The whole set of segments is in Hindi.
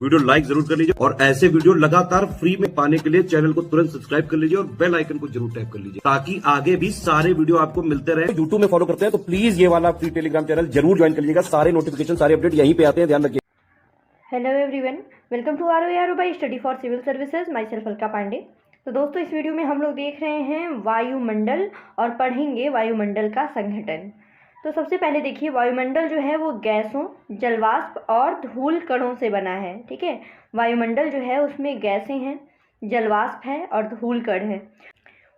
वीडियो लाइक जरूर कर लीजिए और ऐसे वीडियो लगातार फ्री में पाने के लिए चैनल को तुरंत सब्सक्राइब कर लीजिए और बेल आइकन को जरूर टैप कर लीजिए ताकि आगे भी सारे वीडियो आपको मिलते रहे। यूट्यूब में फॉलो करते हैं तो प्लीज ये वाला फ्री टेलीग्राम चैनल जरूर ज्वाइन कर लीजिएगा। सारे नोटिफिकेशन सारे अपडेट यहीं पे आते हैं, ध्यान रखिए। Hello everyone, welcome to ROARO by study for civil services, myself Alka Pandey. तो दोस्तों, इस वीडियो में हम लोग देख रहे हैं वायुमंडल और पढ़ेंगे वायुमंडल का संघटन। तो सबसे पहले देखिए, वायुमंडल जो है वो गैसों, जलवाष्प और धूल कणों से बना है। ठीक है, वायुमंडल जो है उसमें गैसें हैं, जलवाष्प है और धूल कण है।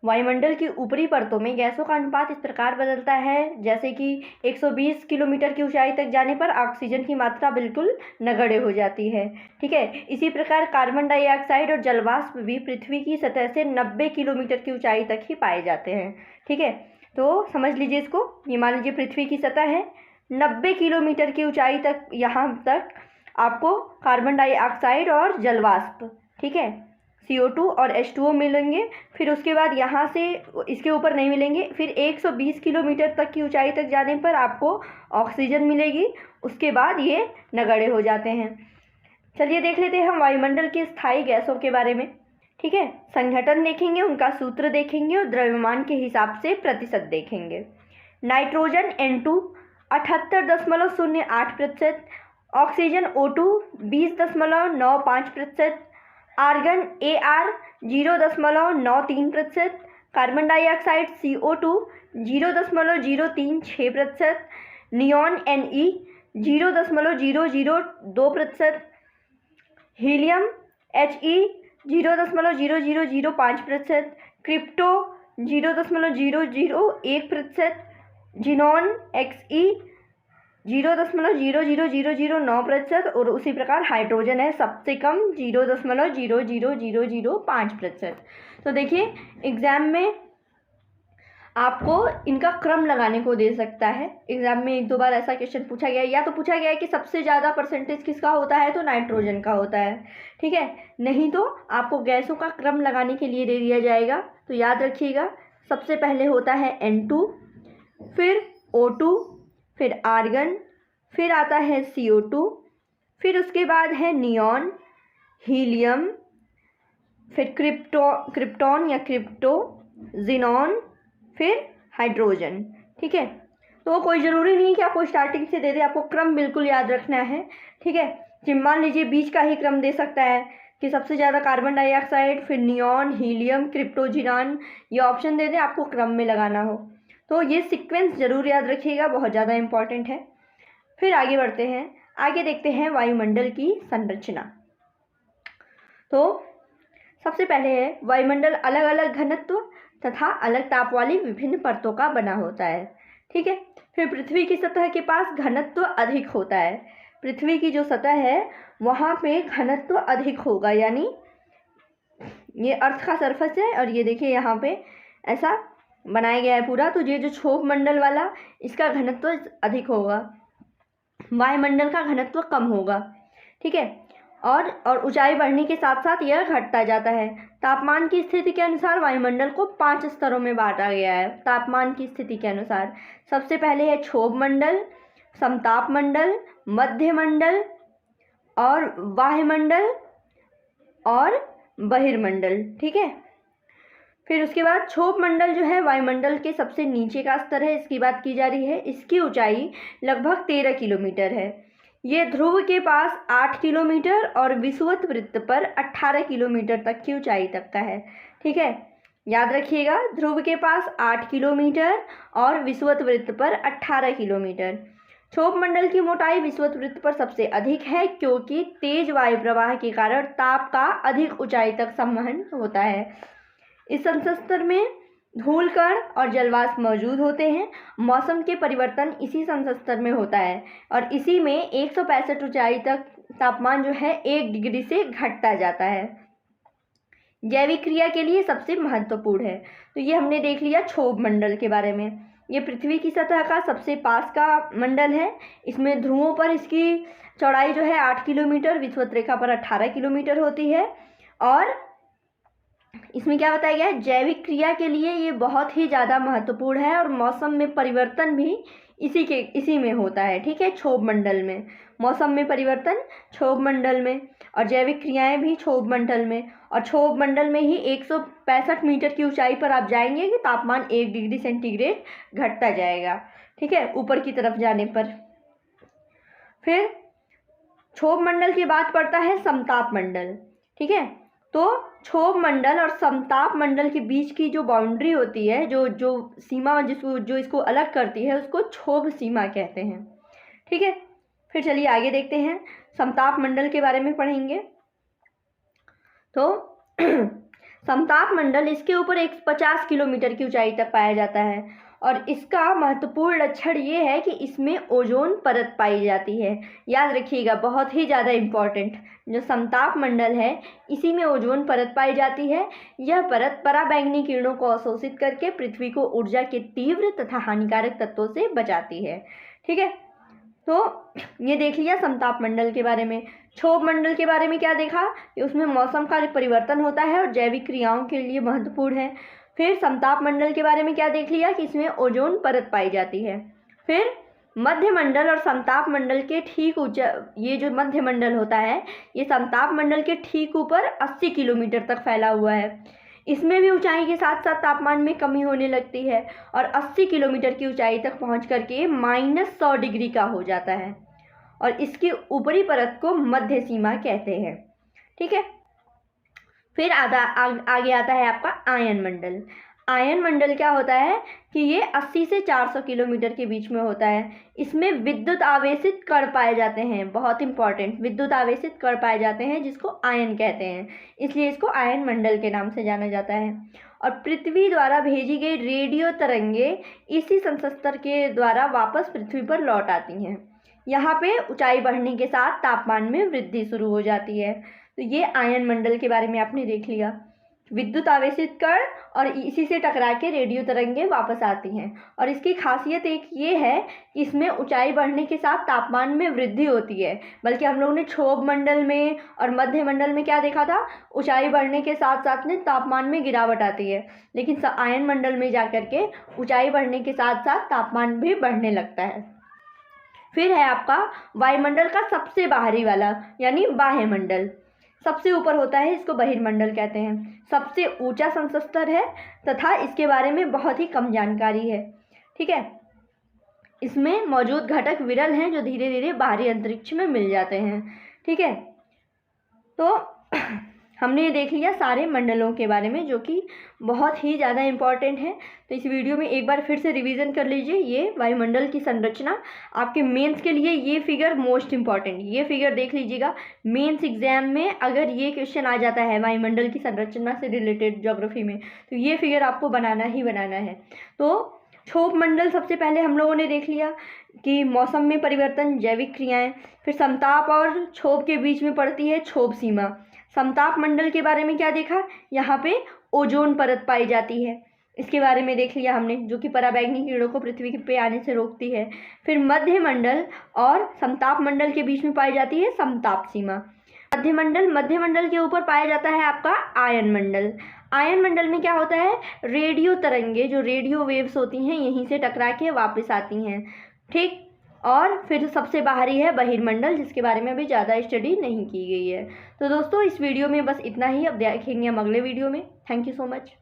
वायुमंडल की ऊपरी परतों में गैसों का अनुपात इस प्रकार बदलता है जैसे कि 120 किलोमीटर की ऊंचाई तक जाने पर ऑक्सीजन की मात्रा बिल्कुल नगण्य हो जाती है। ठीक है, इसी प्रकार कार्बन डाइऑक्साइड और जलवाष्प भी पृथ्वी की सतह से 90 किलोमीटर की ऊंचाई तक ही पाए जाते हैं। ठीक है, तो समझ लीजिए इसको। ये मान लीजिए पृथ्वी की सतह है, 90 किलोमीटर की ऊंचाई तक, यहाँ तक आपको कार्बन डाइऑक्साइड और जलवाष्प, ठीक है, CO2 और H2O मिलेंगे। फिर उसके बाद यहाँ से इसके ऊपर नहीं मिलेंगे। फिर 120 किलोमीटर तक की ऊंचाई तक जाने पर आपको ऑक्सीजन मिलेगी। उसके बाद ये नगण्य हो जाते हैं। चलिए देख लेते हैं हम वायुमंडल के स्थायी गैसों के बारे में। ठीक है, संघटन देखेंगे, उनका सूत्र देखेंगे और द्रव्यमान के हिसाब से प्रतिशत देखेंगे। Nitrogen N2 78.08%, oxygen O2 20.95%, argon AR 0.93%, carbon dioxide CO2 0.036%, neon Ne 0.002%, helium He 0.0005%, krypton 0.0001%, xenon Xe 0.00009% और उसी प्रकार हाइड्रोजन है सबसे कम 0.00005%। तो देखिए, एग्ज़ाम में आपको इनका क्रम लगाने को दे सकता है। एग्ज़ाम में एक दो बार ऐसा क्वेश्चन पूछा गया है, या तो पूछा गया है कि सबसे ज़्यादा परसेंटेज किसका होता है, तो नाइट्रोजन का होता है। ठीक है, नहीं तो आपको गैसों का क्रम लगाने के लिए दे दिया जाएगा। तो याद रखिएगा, सबसे पहले होता है N2, फिर O2, फिर आर्गन, फिर आता है CO2, फिर उसके बाद है नियॉन, हीलियम, फिर क्रिप्टॉन या क्रिप्टो, जिनॉन, फिर हाइड्रोजन। ठीक है, तो कोई ज़रूरी नहीं कि आपको स्टार्टिंग से दे दे, आपको क्रम बिल्कुल याद रखना है। ठीक है, मान लीजिए बीच का ही क्रम दे सकता है कि सबसे ज़्यादा कार्बन डाइऑक्साइड, फिर नियॉन, हीलियम, क्रिप्टो, जिनॉन, ये ऑप्शन दे दे, आपको क्रम में लगाना हो तो ये सीक्वेंस ज़रूर याद रखिएगा, बहुत ज़्यादा इंपॉर्टेंट है। फिर आगे बढ़ते हैं, आगे देखते हैं वायुमंडल की संरचना। तो सबसे पहले है, वायुमंडल अलग अलग घनत्व तथा अलग ताप वाली विभिन्न परतों का बना होता है। ठीक है, फिर पृथ्वी की सतह के पास घनत्व अधिक होता है। पृथ्वी की जो सतह है वहाँ पे घनत्व अधिक होगा, यानी ये अर्थ का सरफेस है और ये देखिए यहाँ पे ऐसा बनाया गया है पूरा। तो ये जो क्षोभ मंडल वाला, इसका घनत्व अधिक होगा, वायुमंडल का घनत्व कम होगा। ठीक है, और ऊंचाई बढ़ने के साथ साथ यह घटता जाता है। तापमान की स्थिति के अनुसार वायुमंडल को 5 स्तरों में बांटा गया है। तापमान की स्थिति के अनुसार सबसे पहले है क्षोभ मंडल, समताप मंडल, मध्य मंडल और वायुमंडल और बहिर्मंडल। ठीक है, फिर उसके बाद क्षोभ मंडल जो है वायुमंडल के सबसे नीचे का स्तर है, इसकी बात की जा रही है। इसकी ऊंचाई लगभग 13 किलोमीटर है। ये ध्रुव के पास 8 किलोमीटर और विषुवत वृत्त पर 18 किलोमीटर तक की ऊंचाई तक का है। ठीक है, याद रखिएगा, ध्रुव के पास 8 किलोमीटर और विषुवत वृत्त पर 18 किलोमीटर। क्षोभ मंडल की मोटाई विषुवत वृत्त पर सबसे अधिक है क्योंकि तेज वायु प्रवाह के कारण ताप का अधिक ऊंचाई तक संवहन होता है। इस संस्तर में धूल कण और जलवाष्प मौजूद होते हैं। मौसम के परिवर्तन इसी संस्तर में होता है और इसी में 165 ऊंचाई तक तापमान जो है 1 डिग्री से घटता जाता है। जैविक क्रिया के लिए सबसे महत्वपूर्ण है। तो ये हमने देख लिया क्षोभ मंडल के बारे में। ये पृथ्वी की सतह का सबसे पास का मंडल है। इसमें ध्रुवों पर इसकी चौड़ाई जो है 8 किलोमीटर, विषुवत रेखा पर 18 किलोमीटर होती है और इसमें क्या बताया गया है, जैविक क्रिया के लिए ये बहुत ही ज़्यादा महत्वपूर्ण है और मौसम में परिवर्तन भी इसी में होता है। ठीक है, क्षोभ मंडल में मौसम में परिवर्तन क्षोभ मंडल में, और जैविक क्रियाएं भी क्षोभ मंडल में। और क्षोभ मंडल में ही 165 मीटर की ऊंचाई पर आप जाएंगे कि तापमान 1 डिग्री सेंटीग्रेड घटता जाएगा। ठीक है, ऊपर की तरफ जाने पर। फिर क्षोभ मंडल के बाद पड़ता है समताप मंडल। ठीक है, तो क्षोभ मंडल और समताप मंडल के बीच की जो बाउंड्री होती है, जो सीमा जो इसको अलग करती है, उसको क्षोभ सीमा कहते हैं। ठीक है, फिर चलिए आगे देखते हैं, समताप मंडल के बारे में पढ़ेंगे। तो समताप मंडल, इसके ऊपर 150 किलोमीटर की ऊंचाई तक पाया जाता है और इसका महत्वपूर्ण लक्षण ये है कि इसमें ओजोन परत पाई जाती है। याद रखिएगा, बहुत ही ज़्यादा इम्पॉर्टेंट, जो समताप मंडल है इसी में ओजोन परत पाई जाती है। यह परत पराबैंगनी किरणों को अवशोषित करके पृथ्वी को ऊर्जा के तीव्र तथा हानिकारक तत्वों से बचाती है। ठीक है, तो ये देख लिया समताप मंडल के बारे में। क्षोभ मंडल के बारे में क्या देखा कि उसमें मौसम का परिवर्तन होता है और जैविक क्रियाओं के लिए महत्वपूर्ण है। फिर समताप मंडल के बारे में क्या देख लिया कि इसमें ओजोन परत पाई जाती है। फिर मध्य मंडल और समताप मंडल के ठीक ऊंचा, ये जो मध्य मंडल होता है ये समताप मंडल के ठीक ऊपर 80 किलोमीटर तक फैला हुआ है। इसमें भी ऊंचाई के साथ साथ तापमान में कमी होने लगती है और 80 किलोमीटर की ऊंचाई तक पहुंच करके -100 डिग्री का हो जाता है और इसकी ऊपरी परत को मध्य सीमा कहते हैं। ठीक है, फिर आगे आता है आपका आयन मंडल। आयन मंडल क्या होता है कि ये 80 से 400 किलोमीटर के बीच में होता है। इसमें विद्युत आवेशित कण पाए जाते हैं, बहुत इंपॉर्टेंट, विद्युत आवेशित कण पाए जाते हैं जिसको आयन कहते हैं, इसलिए इसको आयन मंडल के नाम से जाना जाता है। और पृथ्वी द्वारा भेजी गई रेडियो तरंगे इसी संस्तर के द्वारा वापस पृथ्वी पर लौट आती हैं। यहाँ पे ऊंचाई बढ़ने के साथ तापमान में वृद्धि शुरू हो जाती है। तो ये आयन मंडल के बारे में आपने देख लिया, विद्युत आवेशित कण और इसी से टकरा के रेडियो तरंगे वापस आती हैं। और इसकी खासियत एक ये है कि इसमें ऊंचाई बढ़ने के साथ तापमान में वृद्धि होती है। बल्कि हम लोगों ने क्षोभ मंडल में और मध्य मंडल में क्या देखा था, ऊंचाई बढ़ने के साथ साथ में तापमान में गिरावट आती है, लेकिन आयन मंडल में जाकर के ऊंचाई बढ़ने के साथ साथ तापमान भी बढ़ने लगता है। फिर है आपका वायुमंडल का सबसे बाहरी वाला यानी बाह्य मंडल, सबसे ऊपर होता है, इसको बहिर्मंडल कहते हैं। सबसे ऊंचा संस्तर है तथा इसके बारे में बहुत ही कम जानकारी है। ठीक है, इसमें मौजूद घटक विरल हैं जो धीरे धीरे बाहरी अंतरिक्ष में मिल जाते हैं। ठीक है, तो हमने ये देख लिया सारे मंडलों के बारे में जो कि बहुत ही ज़्यादा इम्पॉर्टेंट है। तो इस वीडियो में एक बार फिर से रिवीजन कर लीजिए, ये वायुमंडल की संरचना आपके मेंस के लिए, ये फिगर मोस्ट इम्पॉर्टेंट, ये फिगर देख लीजिएगा। मेंस एग्जाम में अगर ये क्वेश्चन आ जाता है वायुमंडल की संरचना से रिलेटेड ज्योग्राफी में, तो ये फिगर आपको बनाना ही बनाना है। तो क्षोभ मंडल सबसे पहले हम लोगों ने देख लिया कि मौसम में परिवर्तन, जैविक क्रियाएँ। फिर समताप और क्षोभ के बीच में पड़ती है क्षोभ सीमा। समताप मंडल के बारे में क्या देखा, यहाँ पे ओजोन परत पाई जाती है, इसके बारे में देख लिया हमने, जो कि पराबैंगनी किरणों को पृथ्वी पे आने से रोकती है। फिर मध्य मंडल और समताप मंडल के बीच में पाई जाती है समताप सीमा। मध्य मंडल के ऊपर पाया जाता है आपका आयन मंडल। आयन मंडल में क्या होता है, रेडियो तरंगे, जो रेडियो वेव्स होती हैं, यहीं से टकरा के वापस आती हैं। ठीक, और फिर सबसे बाहरी है बहिर्मंडल, जिसके बारे में अभी ज़्यादा स्टडी नहीं की गई है। तो दोस्तों इस वीडियो में बस इतना ही, अब देखेंगे हम अगले वीडियो में। Thank you so much.